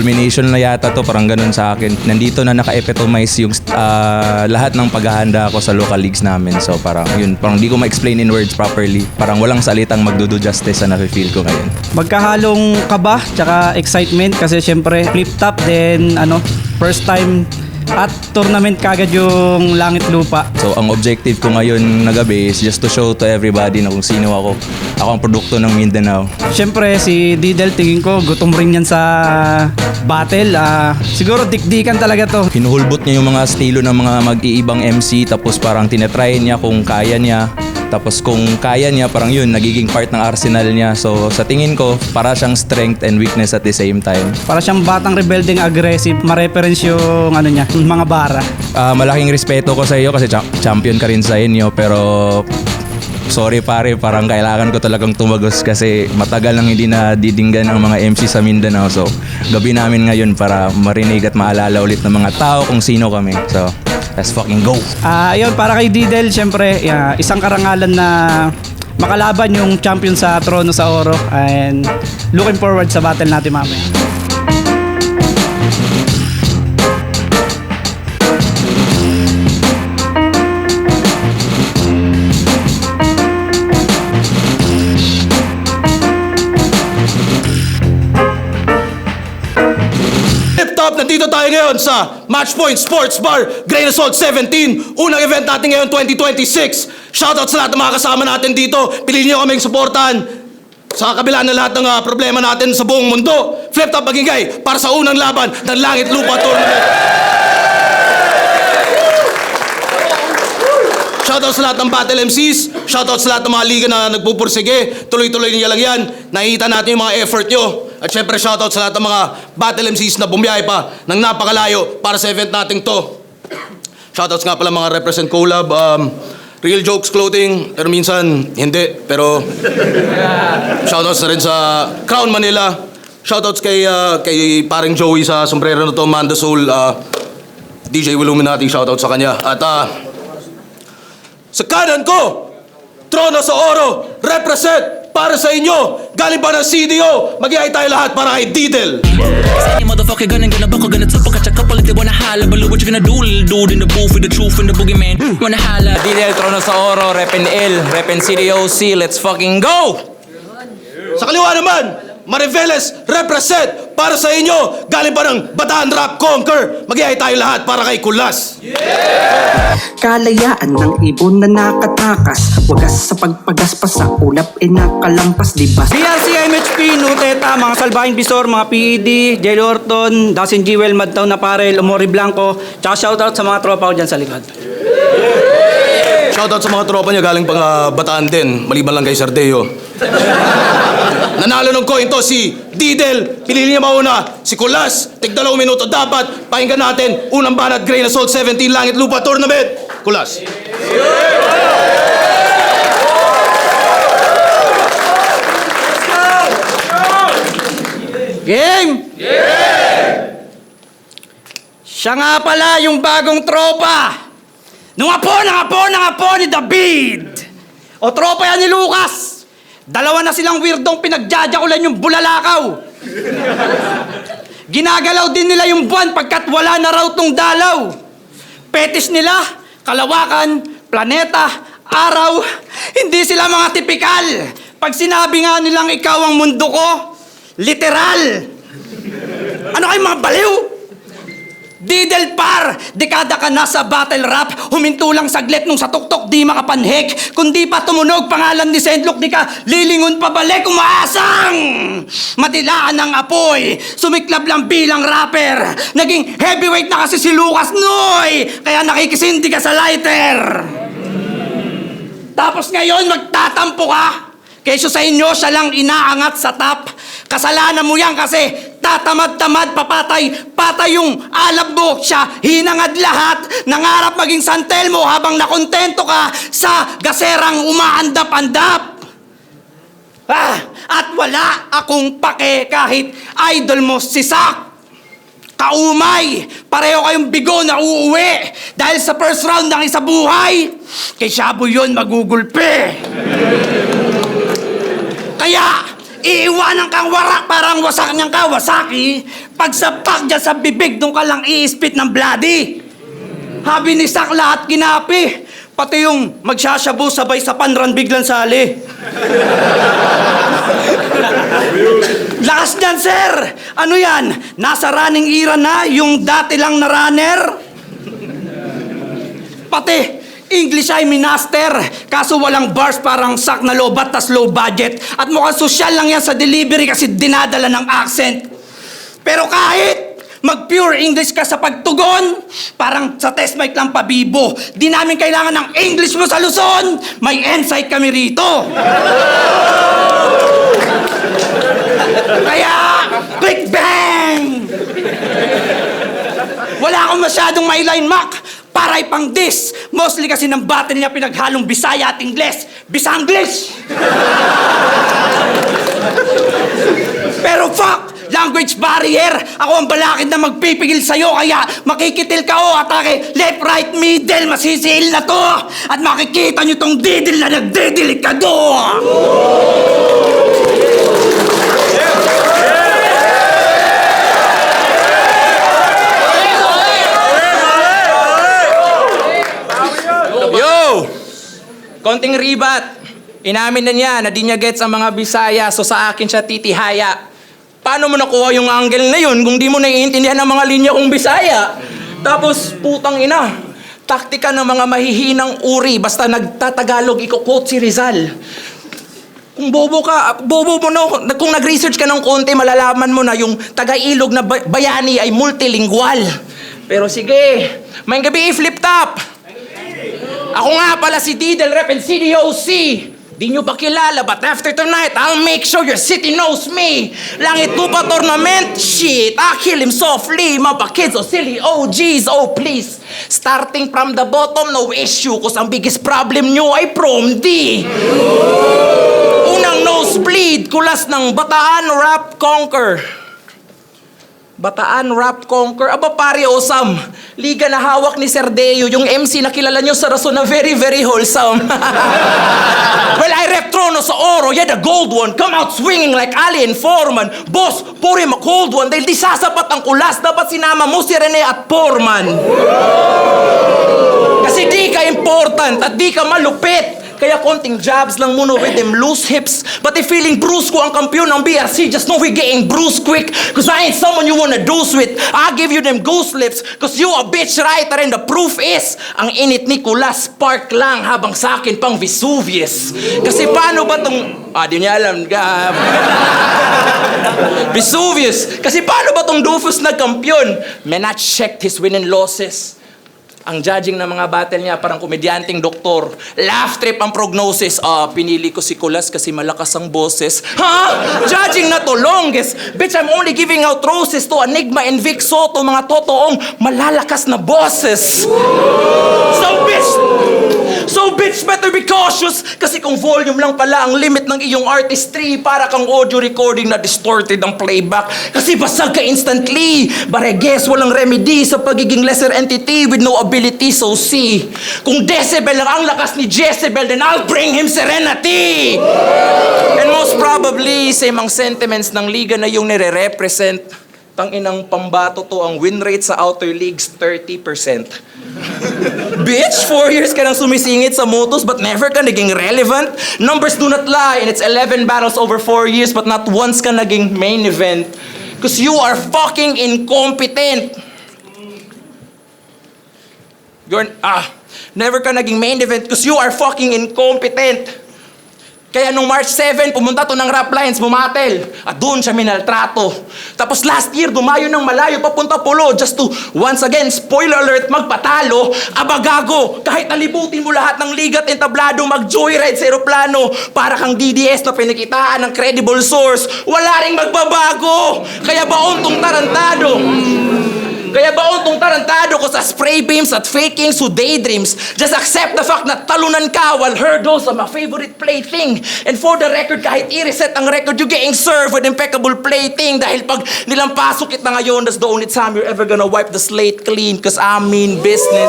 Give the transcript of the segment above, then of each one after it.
culmination na yata to, parang ganun sa akin. Nandito na naka-epitomize yung lahat ng paghahanda ko sa local leagues namin. So parang yun, parang di ko ma-explain in words properly. Parang walang salitang magdudo justice sa nafe-feel ko ngayon. Magkahalong kaba tsaka excitement kasi syempre flip top then first time at tournament kagad yung Langit Lupa. So ang objective ko ngayon na gabi is just to show to everybody na kung sino ako. Ako ang produkto ng Mindanao. Syempre si Didel tingin ko gutom rin yan sa battle. Siguro dikdikan talaga to. Hinuhulbot niya yung mga estilo ng mga mag-iibang MC tapos parang tinatry niya kung kaya niya. Tapos kung kaya niya, parang yun, nagiging part ng arsenal niya. So sa tingin ko, para siyang strength and weakness at the same time. Para siyang batang rebelding aggressive, ma-reference yung niya, mga bara. Malaking respeto ko sa iyo kasi champion ka rin sa inyo. Pero sorry pare, parang kailangan ko talagang tumagos kasi matagal nang hindi na didinggan ang mga MC sa Mindanao. So gabi namin ngayon para marinig at maalala ulit ng mga tao kung sino kami. So let's fucking go. Ayun, para kay Didel, syempre, isang karangalan na makalaban yung champion sa trono sa Oro. And looking forward sa battle natin mamaya. Nandito tayo ngayon sa Matchpoint Sports Bar, Grain Assault 17. Unang event natin ngayon, 2026. Shoutout sa lahat ng mga kasama natin dito. Piliin nyo kaming supportan sa kabila ng lahat ng problema natin sa buong mundo. Flip Top Magingay para sa unang laban ng Langit Lupa Tournament. Shoutout sa lahat ng battle MCs. Shoutout sa lahat ng mga liga na nagpupursige. Tuloy-tuloy niyo lang yan. Nakikita natin yung mga effort nyo. At syempre shoutout sa lahat ng mga battle MCs na bumiyahe pa ng napakalayo para sa event natin to. Shoutouts nga pala mga represent collab. Real Jokes Clothing, pero minsan hindi. Pero shoutouts na rin sa Crown Manila. Shoutouts kay paring Joey sa sombrero na to, Manda Soul. DJ Willuminati, shoutout sa kanya. At sa kanan ko, Trono sa Oro, represent para sa inyo. Galing pa ng CDO, mag-iay tayo lahat para kay Didel. Any motherfucker gonna buckle, gonna tip, catch a couple if they wanna holla. But look what you gonna do, little dude in the booth with the truth and the boogeyman. Wanna holla. Didel, Trono sa Oro, Repen L, Repen CDOC, let's fucking go! Sa kaliwa naman, Mariveles, represent para sa inyo. Galing pa ng Bataan Rap Conquer, mag-iay tayo lahat para kay Kulas. Kalayaan ng ibon na nakatakas, wagas sa pagpagaspas sa ulap nakalampas, diba? DLC, MHP, Nuteta, mga Salbahing Bisor, mga PED, Jelly Orton, Dasin Jewel, Madtown Naparel, Omori Blanco, tsaka shoutout sa mga tropa ko dyan sa likod. Shoutout sa mga tropa niya galing pang Bataan din, maliban lang kay Sardeo. Nanalo ng coin to si Didel, pinili niya mauna si Kulas. Tig 2 minuto dapat. Pakinggan natin unang banat Grain Assault 17 Langit Lupa Tournament. Kulas. Game! Siya nga pala yung bagong tropa. Nung apo ni David. O tropa yan ni Lucas. Dalawa na silang weirdong pinagjajakulan yung bulalakaw. Ginagalaw din nila yung buwan pagkat wala na raw tong dalaw. Fetish nila, kalawakan, planeta, araw. Hindi sila mga tipikal. Pag sinabi nga nilang ikaw ang mundo ko, literal. Ano kayo mga baliw? Didel par, dekada ka na sa battle rap. Huminto lang saglit nung sa tuktok di makapanhik. Kundi pa tumunog pangalan ni Saint Luke, di ka lilingon pabalik umaasang. Matilaan ng apoy, sumiklab lang bilang rapper. Naging heavyweight na kasi si Lucas Noy, kaya nakikisindi ka sa lighter. Tapos ngayon magtatampo ka. Kesyo sa inyo, siya lang inaangat sa top. Kasalanan mo yan kasi tatamad-tamad, patay yung alab mo. Siya hinangad lahat. Nangarap maging San Telmo habang nakontento ka sa gaserang umaandap-andap. At wala akong pake kahit idol mo si Sak. Kaumay, pareho kayong bigo na uuwi dahil sa first round ng isa buhay. Kay Shabu yun magugulpe. Kaya, Iiwanan kang warak parang wasak niyang Kawasaki. Pagsapak dyan sa bibig, doon ka lang iispit ng bloody. Habi ni Sak lahat kinapi. Pati yung magsasyabu sabay sa panran biglang sali. Lakas niyan, sir! Ano yan? Nasa running era na yung dati lang na runner? Pati, English ay minaster. Kaso walang bars parang Sak na lobat tas low budget. At mukhang social lang yan sa delivery kasi dinadala ng accent. Pero kahit mag-pure English ka sa pagtugon, parang sa test mic lang pabibo. Di namin kailangan ng English mo sa Luzon. May insight kami rito. Kaya, click bang! Wala akong masyadong mailine Mac. Paray pang dis. Mostly kasi ng battle niya pinaghalong Bisaya at Ingles. Bisanglish! Pero fuck! Language barrier! Ako ang balakid na magpipigil sa'yo, kaya makikitil ka o atake left, right, middle, masisiil na to! At makikita nyo tong didil na nagdidelikado! Yo! Konting ribat. Inamin na niya na di niya gets ang mga Bisaya, so sa akin siya titihaya. Paano mo nakuha yung angle na yun kung di mo naiintindihan ang mga linya kong Bisaya? Tapos, putang ina, taktika ng mga mahihinang uri, basta nagtatagalog, iko-quote si Rizal. Kung bobo mo no, kung nag-research ka ng konti, malalaman mo na yung taga-ilog na bayani ay multilingual. Pero sige, may gabi i-flip top. Ako nga pala si Didel Rep and CDOC. Di nyo ba kilala, but after tonight, I'll make sure your city knows me. Langit lupa tournament, shit, I kill him softly. Mapa kids, oh silly, oh geez, oh please. Starting from the bottom, no issue, cause ang biggest problem nyo ay prom D. Unang nosebleed, kulas ng Bataan Rap Conquer. Bataan Rap Conquer. Aba pare, awesome. Liga na hawak ni Sir Deo, yung MC na kilala nyo sa rason na very, very wholesome. Well, I rep Trono sa oro, yeah, the gold one. Come out swinging like Ali and Foreman. Boss, pour him a cold one. Dahil di sasapat ang kulas, dapat sinama mo si Rene at Foreman. Kasi di ka important at di ka malupit. Kaya konting jabs lang muna with them loose hips. But if feeling bruised ko ang kampiyon ng BRC, just know we getting bruised quick. Cause I ain't someone you wanna dose with. I'll give you them goose lips. Cause you a bitch writer and the proof is, ang init ni Kulas spark lang habang sa akin pang Vesuvius. Kasi paano ba tong... di niya alam. Vesuvius. Kasi paano ba tong Dufus nagkampiyon? Man, I checked his win and losses. Ang judging ng mga battle niya, parang komedyanteng doktor. Laugh trip ang prognosis. Pinili ko si Kulas kasi malakas ang boses. Ha? Judging na to, longest. Bitch, I'm only giving out roses to Enigma and Vic Soto, mga totoong malalakas na bosses. So bitch, better be cautious. Kasi kung volume lang pala ang limit ng iyong artistry, para kang audio recording na distorted ang playback. Kasi basag ka instantly. But I guess walang remedy sa pagiging lesser entity with no ability, so see. Kung decibel lang ang lakas ni Jezebel, then I'll bring him serenity. And most probably, same ang sentiments ng liga na yung nire-represent. Tanginang pambato to, ang win rate sa outer leagues, 30%. Bitch, 4 years ka nang sumisingit sa motos but never ka naging relevant. Numbers do not lie and it's 11 battles over 4 years but not once ka naging main event. Cause you are fucking incompetent. Never ka naging main event cause you are fucking incompetent. Kaya nung March 7, pumunta to ng Rap Lines, bumatel. At doon siya minaltrato. Tapos last year, dumayo ng malayo, papunta Pulo, just to, once again, spoiler alert, magpatalo. Abagago, kahit nalibutin mo lahat ng ligat entablado, mag-joyride sa aeroplano, para kang DDS na pinikitaan ng credible source, wala ring magbabago. Kaya baon tong tarantado ko sa spray beams at fakings who daydreams. Just accept the fact na talunan ka while hurdles are my favorite plaything. And for the record, kahit i-reset ang record, you getting served with impeccable plating. Dahil pag nilampasok kita ngayon, that's the only time you're ever gonna wipe the slate clean. Cause I mean business.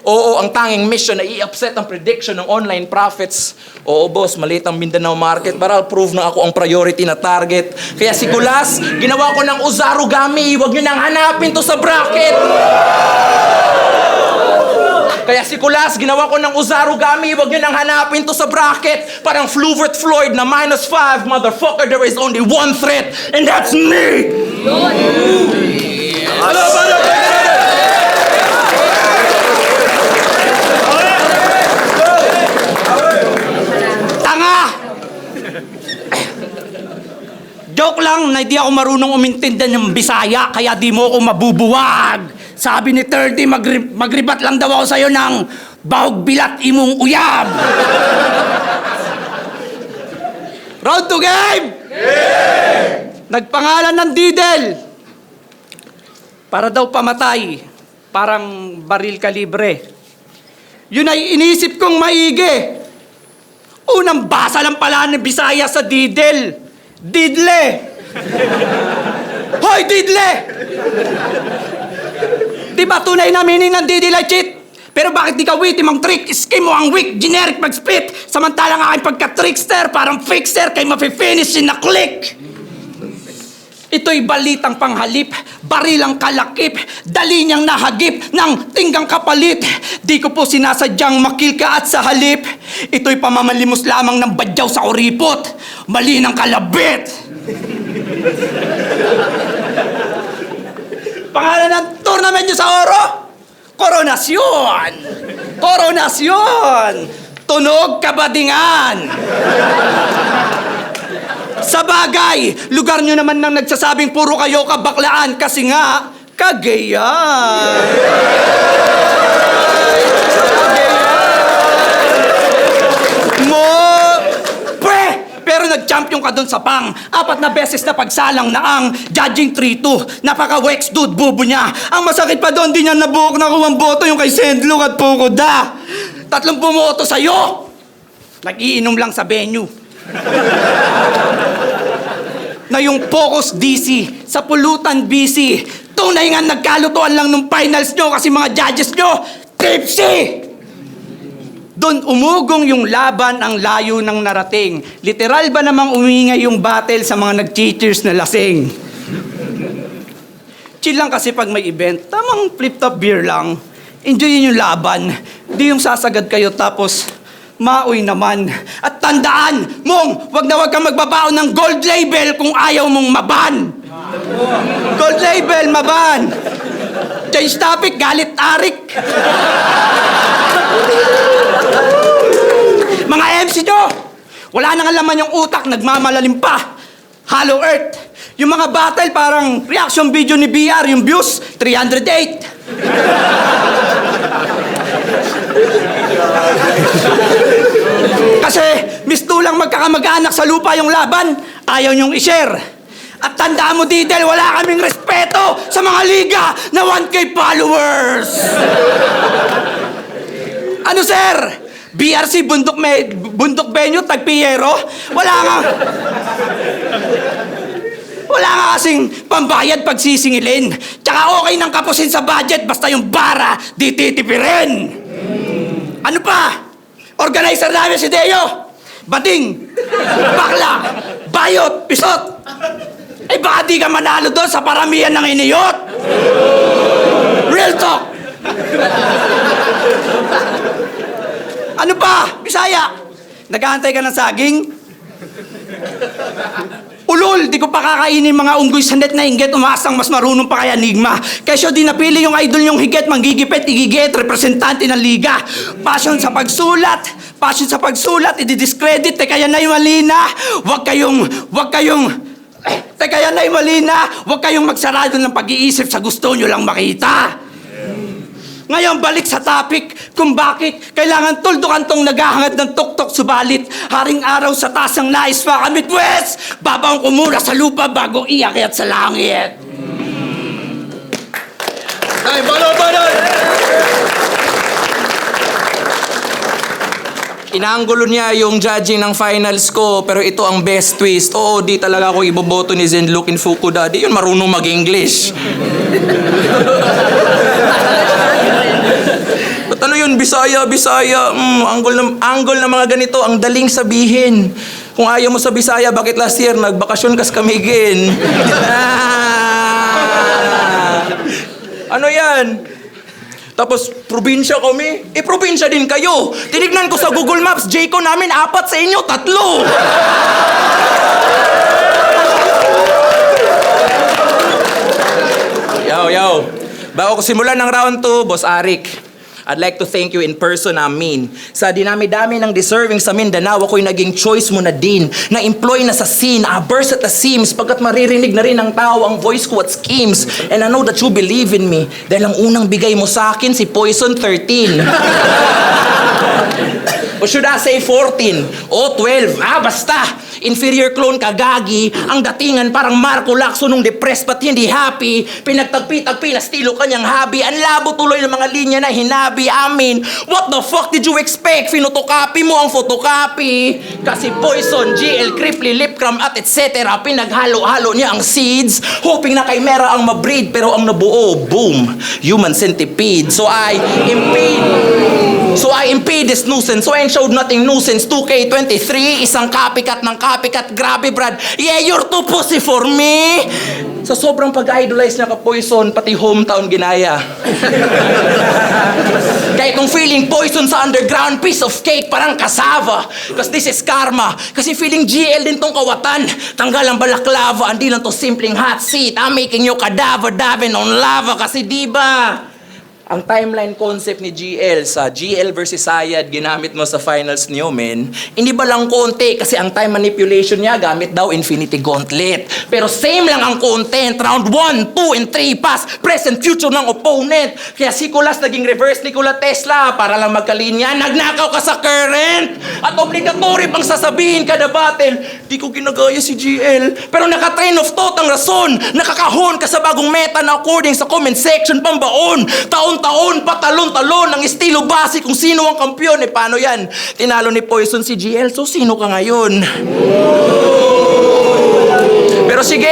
Oo, ang tanging mission na i-upset ang prediction ng online profits. Oo, boss, maliit ang Mindanao market, but I'll prove na ako ang priority na target. Kaya si Kulas, ginawa ko ng Uzarugami. Huwag nyo nang hanapin to sa bracket. Kaya si Kulas, ginawa ko ng Uzarugami. Huwag nyo nang hanapin to sa bracket. Parang Fluvert Floyd na -5. Motherfucker, there is only one threat, and that's me! Tanga! Joke lang na di ako marunong umintindihan ng Bisaya, kaya di mo ako mabubuwag. Sabi ni 30, magribat lang daw ako sa'yo ng bahog bilat imong uyab. Round to game! Nagpangalan ng Didel. Para daw pamatay, parang baril kalibre. Yun ay inisip kong maigi. Unang basa lang pala ng Bisaya sa Didel. Didle! Hoy, Didle! Di ba tunay na meaning ng Didle ay cheat? Pero bakit di ka witty mang trick? Scheme mo ang weak, generic mag-spit. Samantalang aking pagka-trickster, parang fixer, kay mafe-finish in a click. Ito'y balitang panghalip, barilang kalakip, dali niyang nahagip ng tinggang kapalit. Di ko po sinasadyang makil ka at sa halip. Ito'y pamamalimos lamang ng badyaw sa kuripot, mali ng kalabit. Pangalan ng tournament niyo sa Oro? Koronasyon! Koronasyon! Tunog Kabadingan! Sa bagay, lugar nyo naman nang nagsasabing puro kayo kabaklaan kasi nga, Cagayan. Pero nag-champion ka dun sa pang. 4 na beses na pagsalang na ang judging 3-2. Napaka-wex dude, bubo niya. Ang masakit pa doon, di niya nabuhok na kuwang boto yung kay Sendlong at Pukoda. 3 bumoto sa'yo. Nag-iinom lang sa venue. Na yung Focus DC, sa pulutan busy. Tunay nga nagkalutuan lang nung finals nyo kasi mga judges nyo, tipsy! Doon umugong yung laban, ang layo ng narating. Literal ba namang umingay yung battle sa mga nag-cheaters na lasing? Chill lang kasi pag may event, tamang flip-top beer lang. Enjoyin yung laban. Di yung sasagad kayo tapos maoy naman. At tandaan, Mong, wag na wag kang magbabaon ng gold label kung ayaw mong maban. Gold label, maban. Change topic, galit Arik. Mga MC nyo, wala nang laman yung utak, nagmamalalim pa. Hollow Earth. Yung mga battle parang reaction video ni BR, yung views, 308. Kasi mistulang magkakamag-anak sa lupa yung laban, ayaw nyong i-share. At tandaan mo, Didel, wala kaming respeto sa mga liga na 1K followers. Ano, sir? BRC, Bundok Venue, Tagpiero? Wala nga kasing pambayad pag sisingilin. Tsaka okay nang kapusin sa budget basta yung bara di titipirin. Ano pa? Organizer namin si Deo. Bading, bakla, bayot, pisot. Eh baka di ka manalo doon sa paramihan ng iniyot. Real talk. Ano pa? Bisaya. Nag-aantay ka ng saging? Ulol, di ko pa kakainin mga unggoy sa net na inggit, umaasang mas marunong pa kaya Enigma. Kesyo di napili yung idol yung higit, manggigipit, igigit, representante ng liga. Passion sa pagsulat, ididiscredit, teka yan na yung malina. Huwag kayong magsarado ng pag-iisip sa gusto nyo lang makita. Ngayon, balik sa topic kung bakit kailangan tuldukan tong naghahangad ng tuktok subalit haring araw sa taas ng nais makamit West. Babaong ko muna sa lupa bago iakyat sa langit. Ay, balon! Inaanggulo niya yung judging ng finals ko, pero ito ang best twist. Oo, di talaga ako iboboto ni Zenlook in Fukuda. Di yun marunong mag-English. Ba't ano yun? Bisaya. Anggol na mga ganito, ang daling sabihin. Kung ayaw mo sa Bisaya, bakit last year nagbakasyon kas kamigin? Ano yan? Tapos, probinsya kami. Probinsya din kayo. Tinignan ko sa Google Maps, Jayco namin, 4 sa inyo, 3. Yo. Bago ko simulan ng round 2, Boss Arik, I'd like to thank you in person, Sa dinami-dami ng deserving sa Mindanao, ako'y naging choice mo na din. Na-employ na sa scene, burst at the seams, pagkat maririnig na rin ng tao ang voice ko at schemes. And I know that you believe in me, dahil ang unang bigay mo sa akin, si Poison 13. O should I say 14? O 12? Basta! Inferior clone ka, gagi. Ang datingan parang Marco Lacson nung depressed but hindi happy. Pinagtagpi-tagpi na estilo kanyang hobby. Ang labo tuloy ng mga linya na hinabi. What the fuck did you expect? Finotocopy mo ang photocopy. Kasi Poison, GL, Cripply, Lipcram at etc. Pinaghalo-halo niya ang seeds. Hoping na kay Mera ang mabreed. Pero ang nabuo, boom, human centipede. So I impede this nuisance. So I showed nothing nuisance. 2K23, isang copycat ng copycat. Grabe, Brad. Yeah, you're too pussy for me. Sa sobrang pag-idolize niya ka Poison, pati hometown ginaya. Kaya itong feeling Poison sa underground, piece of cake, parang cassava. Cause this is karma. Kasi feeling GL din tong kawatan. Tanggal ang balaklava. Hindi lang to simpleng hot seat. I'm making you cadaver diving on lava. Kasi diba, ang timeline concept ni GL sa GL versus Sayad ginamit mo sa finals niyo, men. Hindi ba lang konti kasi ang time manipulation niya gamit daw Infinity Gauntlet. Pero same lang ang content. Round 1, 2, and 3 pass. Present, future ng opponent. Kaya si Kulas naging reverse Nikola Tesla para lang magkalinya. Nagnakaw ka sa current. At obligatory pang sasabihin kada battle, di ko ginagaya si GL. Pero naka-train of thought ang rason. Nakakahon ka sa bagong meta na according sa comment section pambaon. Taon-taon, patalon-talon ang estilo base kung sino ang kampyon. Paano yan? Tinalo ni Poison si GL, so sino ka ngayon? Pero sige,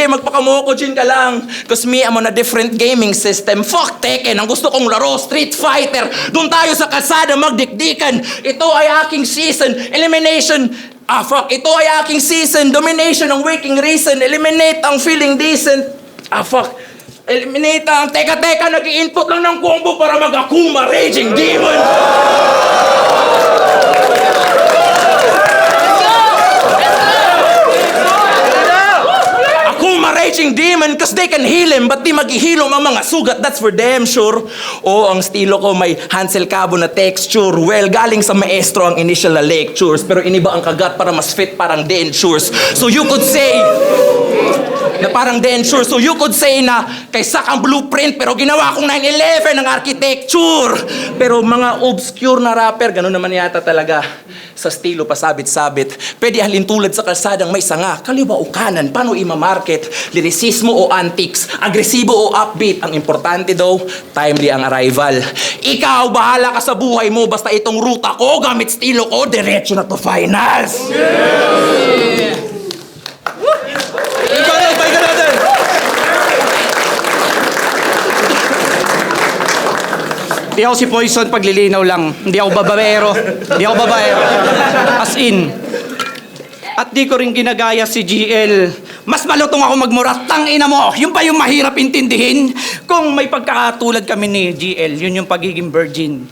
magpakamokojin ka lang. Cause me, I'm on a different gaming system. Fuck Tekken, ang gusto kong laro, Street Fighter. Doon tayo sa kalsada magdikdikan. Ito ay aking season. Elimination. Ito ay aking season. Domination ang waking reason. Eliminate ang feeling decent. Eliminate ang teka, nag-i-input lang ng combo para mag-Akuma Raging Demon. Akuma Raging Demon cause they can heal him but di maghihilom ang mga sugat, that's for damn sure. Ang estilo ko may Hansel Cabo na texture. Well, galing sa maestro ang initial na lectures pero iniba ang kagat para mas fit parang dentures. So you could say na parang denture. So you could say na kaysa kang blueprint pero ginawa kong 9/11 ng architecture. Pero mga obscure na rapper, ganun naman yata talaga. Sa estilo pasabit-sabit. Pwede halin tulad sa kalsadang may sanga. Kaliwa o kanan, paano ima-market? Lyricismo o antics? Agresibo o upbeat? Ang importante daw, timely ang arrival. Ikaw, bahala ka sa buhay mo. Basta itong ruta ko, gamit estilo ko, diretso na to finals. Hindi ako si Poison, paglilinaw lang. Hindi ako babaero. As in. At di ko rin ginagaya si GL. Mas malutong ako magmura. Tangina mo! Yun ba yung mahirap intindihin? Kung may pagkakatulad kami ni GL, yun yung pagiging virgin.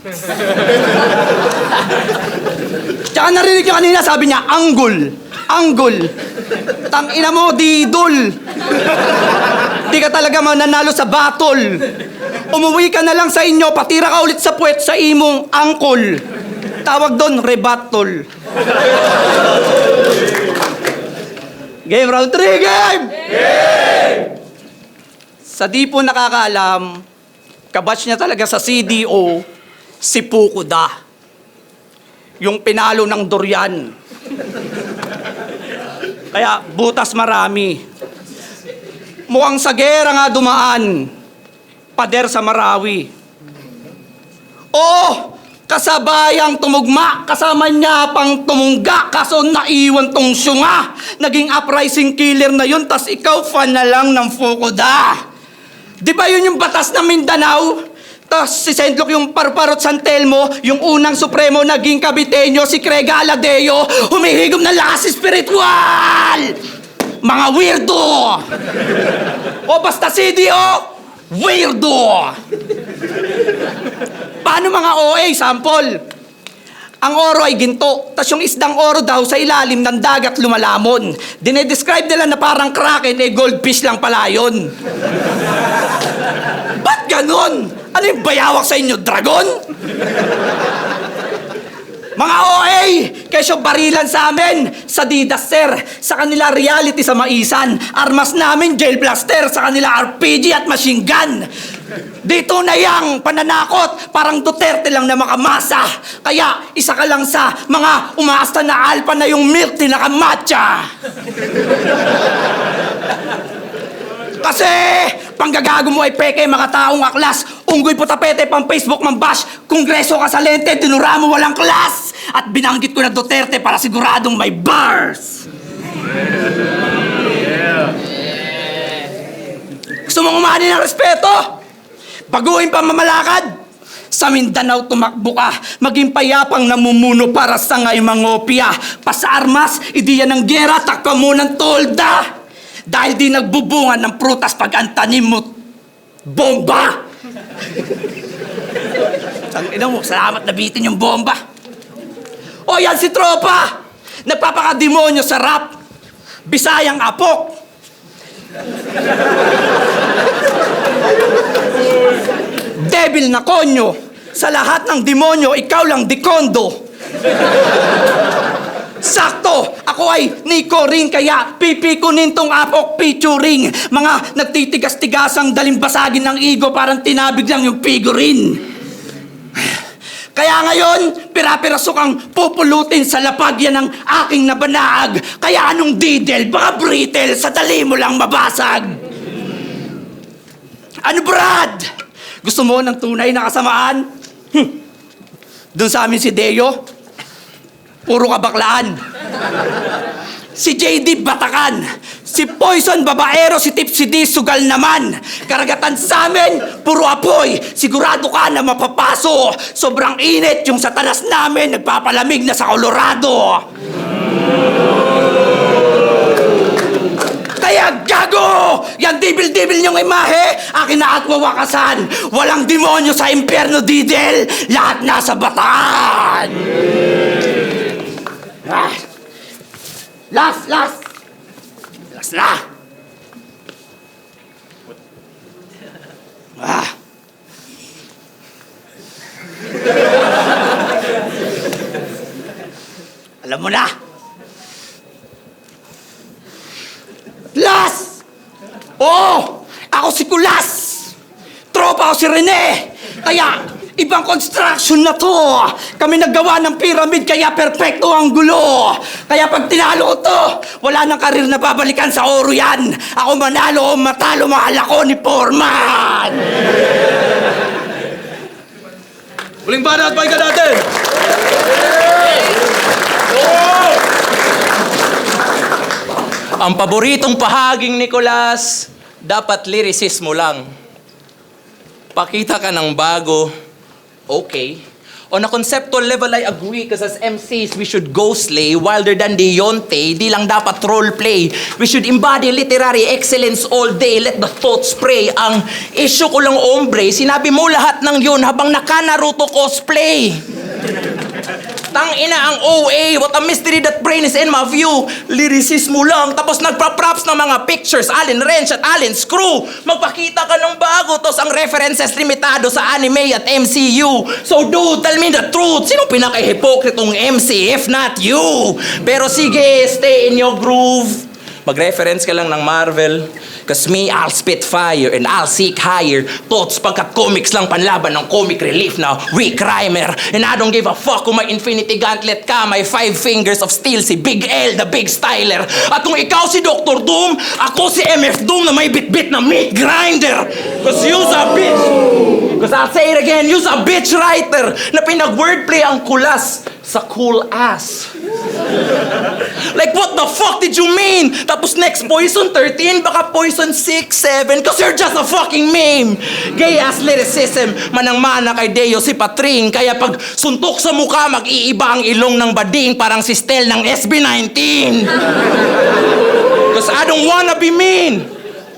Tsaka narinig ko kanina, sabi niya, anggol. Tangina mo, didol. Di ka talaga mananalo sa battle. Umuwi ka na lang sa inyo, patira ka ulit sa puwet sa imong angkol. Tawag doon, rebatol. Game round 3, game! Sa di po nakakaalam, kabatch niya talaga sa CDO, si Pukuda. Yung pinalo ng durian. Kaya butas marami. Mukhang sa gera nga dumaan. Pader sa Marawi. Oo! Kasabayang tumugma, kasama niya pang tumungga, kaso naiwan tong syunga. Naging uprising killer na yun, tas ikaw fan na lang ng Fukuda. Di ba yun yung batas ng Mindanao? Tapos si Sendlok yung Parparot San Telmo, yung unang supremo naging Caviteño, si Craig Aladeo, humihigom ng lakas spiritual! Mga weirdo! O basta CDO, weirdo! Paano mga OA, sample? Ang oro ay ginto, tas yung isdang oro daw sa ilalim ng dagat lumalamon. Dinedescribe nila na parang kraken, goldfish lang pala yun. Ba't ganon? Ano yung bayawak sa inyo, dragon? Mga OA, kesyo barilan sa amin, sa Didas sir, sa kanila reality sa Maisan, armas namin jail blaster, sa kanila RPG at machine gun. Dito na yang pananakot, parang Duterte lang na makamasa. Kaya isa ka lang sa mga umaasta na alpha na yung milk tin nakamatcha. Kasi panggagago mo ay peke mga taong aklas. Unggoy po tapete pang Facebook mang bash. Kongreso ka sa lente, tinura mo walang klas. At binanggit ko na Duterte para siguradong may bars. Gusto mong umani ng respeto? Baguhin pa mamalakad. Sa Mindanao tumakbo ka, maging payapang namumuno para sa ngay mangopia. Pasarmas, idiyan ng gera, takpa mo ng tolda. Dahil di nagbubungan ng prutas pag antanim mo, bomba! Tangina mo, salamat na bitin yung bomba. O yan si Tropa! Nagpapakademonyo sa rap. Bisayang apok. Devil na konyo. Sa lahat ng demonyo, ikaw lang dikondo. Sakto! Ako ay Nico rin, kaya pipikunin tong apok featuring. Mga nagtitigas-tigasang dalimbasagin ng ego, parang tinabig lang yung figurine. Kaya ngayon, pira-piraso kang pupulutin sa lapag yan ng aking nabanaag. Kaya anong didel, baka brittle, sa dali mo lang mabasag. Ano Brad? Gusto mo ng tunay na kasamaan? Doon sa amin si Deo, puro kabaklaan. Si JD Batakan, si Poison Babaero, si Tipsy D sugal naman. Karagatan sa amin, puro apoy. Sigurado ka na mapapaso. Sobrang init yung satanas namin, nagpapalamig na sa Colorado. Kaya gago! Yan dibil-dibil niyong imahe, akin na at wawakasan. Walang demonyo sa impyerno, Didel. Lahat nasa Bataan. Ah. Last na. Ah. Alam mo na. Last! Oo! Ako si Kulas! Tropa ako si Rene! Kaya, ibang construction na to! Kami naggawa ng pyramid, kaya perfecto ang gulo! Kaya pag tinalo ko to, wala nang karir na babalikan sa oro yan! Ako manalo o matalo, mahal ako ni Foreman! Huling bana at baikan natin! Ang paboritong pahaging Nicolas, dapat lyricismo lang. Pakita ka ng bago, okay. On a conceptual level, I agree, because as MCs, we should go slay wilder than Deontay. Di lang dapat role play. We should embody literary excellence all day. Let the thoughts spray. Ang issue ko lang, ombre, sinabi mo lahat ng yun habang naka-Naruto cosplay. Tangina ang OA, what a mystery that brain is in my view. Lyricismo lang, tapos nagpa-props ng mga pictures, Allen Wrench at Allen Screw. Magpakita ka ng bago, tos ang references limitado sa anime at MCU. So dude, tell me the truth, sino pinaka-hipokritong MC if not you? Pero sige, stay in your groove. Mag-reference ka lang ng Marvel. Cause me, I'll spit fire and I'll seek higher thoughts pagkat comics lang panlaban ng comic relief na weak rhymer. And I don't give a fuck kung may infinity gauntlet ka, may 5 fingers of steel, si Big L, the big styler. At kung ikaw si Dr. Doom, ako si MF Doom na may bit-bit na meat grinder. Cause you's a bitch. Cause I'll say it again, you's a bitch writer na pinag-wordplay ang Kulas sa cool ass. Like, what the fuck did you mean? Tapos next, Poison 13, baka Poison 6, 7, cause you're just a fucking meme. Gay-ass lyricism, manang-mana kay Deo si Patring, kaya pag suntok sa mukha, mag-iiba ang ilong ng bading, parang si Stel ng SB19. Cause I don't wanna be mean.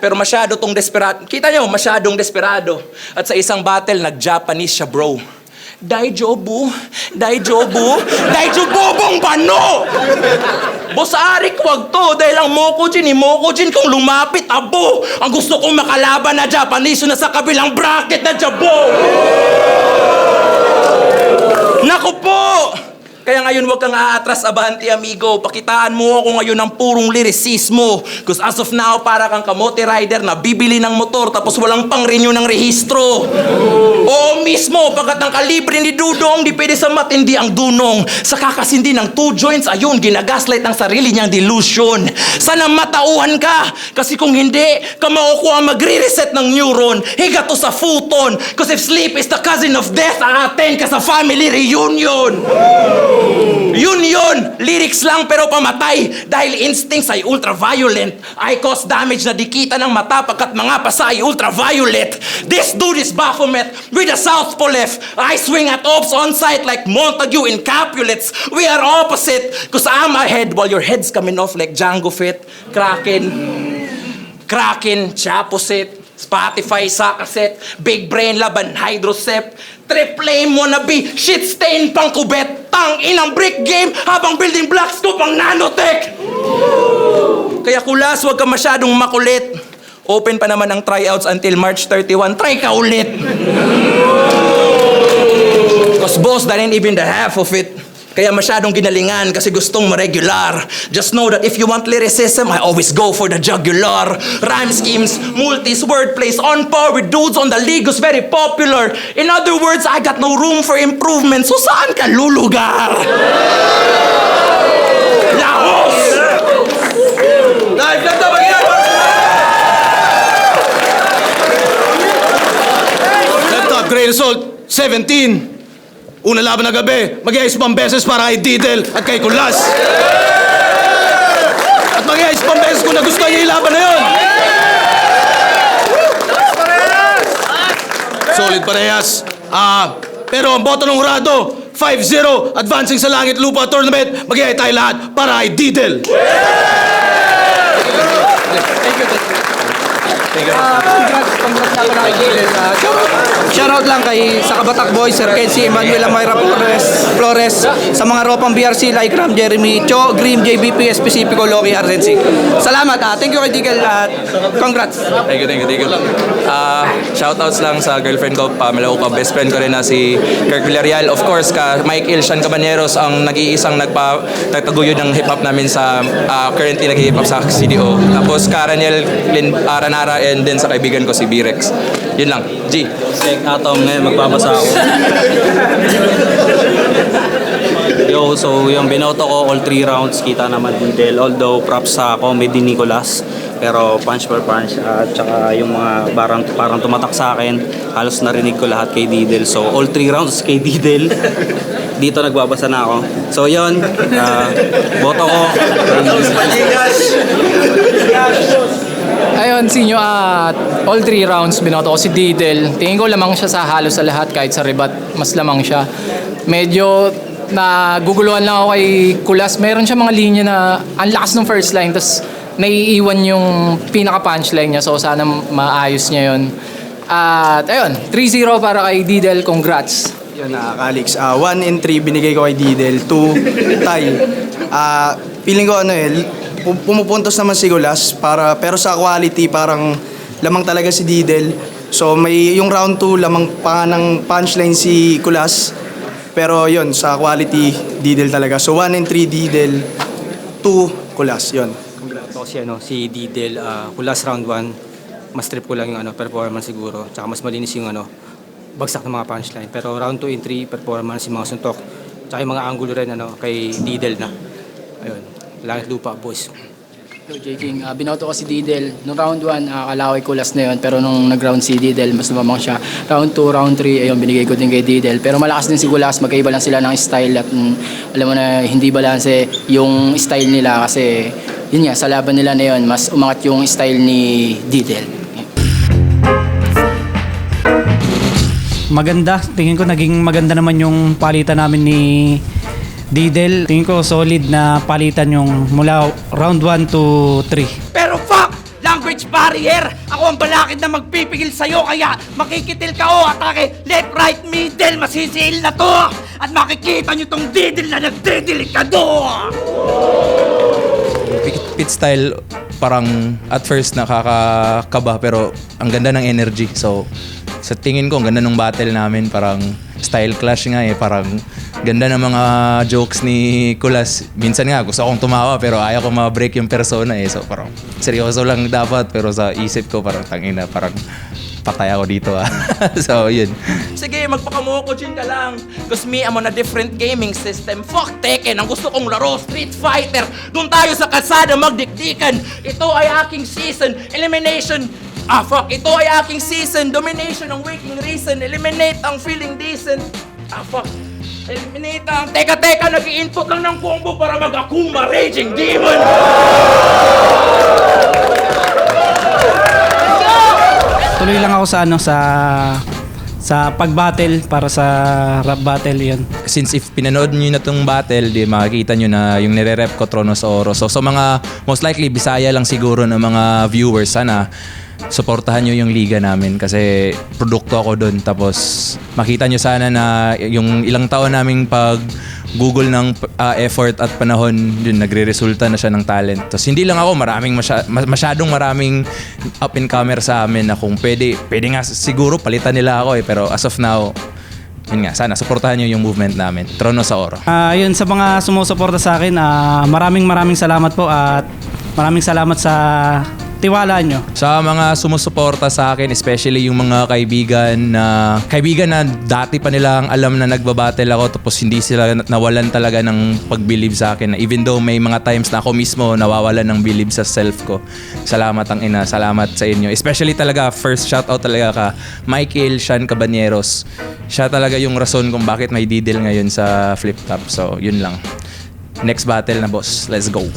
Pero masyado tong desperado. Kita nyo, masyadong desperado. At sa isang battle, nag-Japanese siya, bro. Daijobu, Daijobu, Daijobobong bano! Boss Arik, wag to. Dahil ang Mokujin kung lumapit, abo. Ang gusto kong makalaban na Japanese na sa kabilang bracket na Jabo. Naku po! Kaya ngayon huwag kang aatras, abante amigo. Pakitaan mo ako ngayon ng purong lyricismo. Cause as of now, para kang kamote rider na bibili ng motor tapos walang pang-renew ng rehistro. Oo mismo, pagkat ng kalibre ni Dudong, di pwede sa matindi ang dunong. Sa kakasindi ng 2 joints, ayun, ginagaslight ang sarili niyang delusion. Sana matauhan ka. Kasi kung hindi, kamao ko ang magre-reset ng neuron. Higa to sa futon. Cause if sleep is the cousin of death, a-attend ka sa family reunion. Yun! Lyrics lang pero pamatay dahil instincts ay ultraviolet. I cause damage na dikita ng mata pagkat mga pasa ay ultraviolet. This dude is Baphomet with a southpaw left. I swing at ops on sight like Montague in Capulets. We are opposite cause I'm ahead while your head's coming off like Django Fett. Kraken, Chaposet, Spotify sa cassette, Big Brain laban Hydrocep, Triple M wannabe, shit stain pang kubet, tang inang brick game habang building blocks ko pang nanotech. Kaya kulas, wag ka masyadong makulit. Open pa naman ang tryouts until March 31. Try ka ulit. Cause boss, that ain't even the half of it. Kaya masyadong ginalingan kasi gustong ma-regular. Just know that if you want lyricism, I always go for the jugular. Rhyme schemes, multis, wordplays, on par with dudes on the league who's very popular. In other words, I got no room for improvement. So saan ka lulugar? Lahos! Live lang na bagyan! Laptop, grade result, 17. Una laban na gabi, mag-iayos pang beses para kay Didel at kay Kulas. At mag-iayos pang beses kung nagustuhan niya yung laban na yun. Solid parehas. Pero ang boto ng hurado, 5-0, advancing sa Langit Lupa Tournament, mag-iayos tayo lahat para kay Didel. Shoutout lang kay sa Kabatak Boys, Sir Kenzie, Emmanuel Amayra Flores, sa mga ropang BRC like Ram, Jeremy, Cho, Grim, JBP, Specifico, Loki, RNC. Salamat, thank you kay Digel at congrats. Thank you. Shoutouts lang sa girlfriend ko, Pamela Upa, best friend ko rin na si Kirk Villarreal. Of course, Mike Ilshan Cabaneros, ang nag-iisang nagtaguyod ng hip-hop namin sa currently nag-hip-hop sa CDO. Tapos Karaniel Aranara and din sa kaibigan ko si B-Rex. Yun lang. G. Atom ngayon, magbabasa ako. Yo, so yung binoto ko, all 3 rounds, kita naman Didel. Although props sa comedy ni Nicolas, pero punch per punch at saka yung mga parang tumatak sa akin, halos narinig ko lahat kay Didel. So all 3 rounds kay Didel. Dito nagbabasa na ako. So yun, boto ko. Ayun, sinyo all 3 rounds binoto ko si Didel. Tingin ko lamang siya sa halos sa lahat kahit sa rebat, mas lamang siya. Medyo naguguluhan lang ako kay Kulas. Meron siya mga linya na ang lakas ng first line, tapos naiiwan yung pinaka-punchline niya. So sana maayos niya yun. At ayun, 3-0 para kay Didel. Congrats. Yun Calix. 1 and 3 binigay ko kay Didel. 2 tie. Feeling ko pumupuntos naman si Kulas pero sa quality parang lamang talaga si Didel. So may yung round 2 lamang pa ng punchline si Kulas. Pero yun, sa quality Didel talaga. So 1 and 3 Didel, 2 Kulas. Yun. Congrats ako si Didel. Kulas round 1, mas trip ko lang yung performance siguro. Tsaka mas malinis yung bagsak ng mga punchline. Pero round 2 and 3, performance yung mga suntok. Tsaka yung mga angulo rin kay Didel na. Ayun. Langit Lupa, boys. Yo, J. King, binoto ko si Didel. Nung round 1, kalaway kulas na yun. Pero nung nag-round si Didel, mas lumamang siya. Round 2, round 3, ayun, binigay ko din kay Didel. Pero malakas din si Kulas, magkaiba lang sila ng style. At alam mo na, hindi balanse yung style nila. Kasi, yun nga, sa laban nila na yun, mas umangat yung style ni Didel. Maganda. Tingin ko naging maganda naman yung palitan namin ni Didel. Tingin ko solid na palitan yung mula round 1 to 3. Pero fuck! Language barrier! Ako ang balakid na magpipigil sa'yo kaya makikitil ka o atake left, right, middle, masisiil na to! At makikita nyo tong didil na nagdidelikado! Pit style, parang at first nakakakaba pero ang ganda ng energy. So, sa tingin ko, ang ganda ng battle namin. Parang style clash nga eh. Parang ganda ng mga jokes ni Kulas. Minsan nga, gusto akong tumawa pero ayaw ko ma-break yung persona eh. So, parang seryoso lang dapat pero sa isip ko parang tangina, parang patay ako dito ah. So, yun. Sige, magpakamukojin ka lang. Cause me, I'm on a different gaming system. Fuck Tekken, ang gusto kong laro, Street Fighter. Doon tayo sa kalsada magdikdikan. Ito ay aking season. Elimination. Ito ay aking season. Domination ang waking reason. Eliminate ang feeling decent. Fuck. Eliminate ang... Teka, nag-i-input lang ng combo para mag-Akuma Raging Demon. Tuloy lang ako sa pag-battle para sa rap battle yun. Since if pinanood nyo na tong battle, di makikita nyo na yung nire-rep ko Tronos Oro. So, mga most likely, Bisaya lang siguro ng mga viewers, sana suportahan nyo yung liga namin kasi produkto ako doon. Tapos makita nyo sana na yung ilang taon naming pag-google ng effort at panahon, yun, nagre-resulta na siya ng talent. Tapos hindi lang ako, masyadong maraming up-and-comer sa amin na kung pwede nga siguro palitan nila ako eh. Pero as of now, yun nga, sana supportahan nyo yung movement namin. Trono sa Oro. Yun, sa mga sumusuporta sa akin, maraming salamat po at maraming salamat sa tiwala nyo. Sa mga sumusuporta sa akin, especially yung mga kaibigan na dati pa nilang alam na nagbabattle ako tapos hindi sila nawalan talaga ng pag-believe sa akin. Even though may mga times na ako mismo nawawalan ng believe sa self ko. Salamat ang ina, salamat sa inyo. Especially talaga, first shoutout talaga ka Michael Sean Cabaneros. Siya talaga yung rason kung bakit may Didel ngayon sa Flip Top. So, yun lang. Next battle na, boss. Let's go.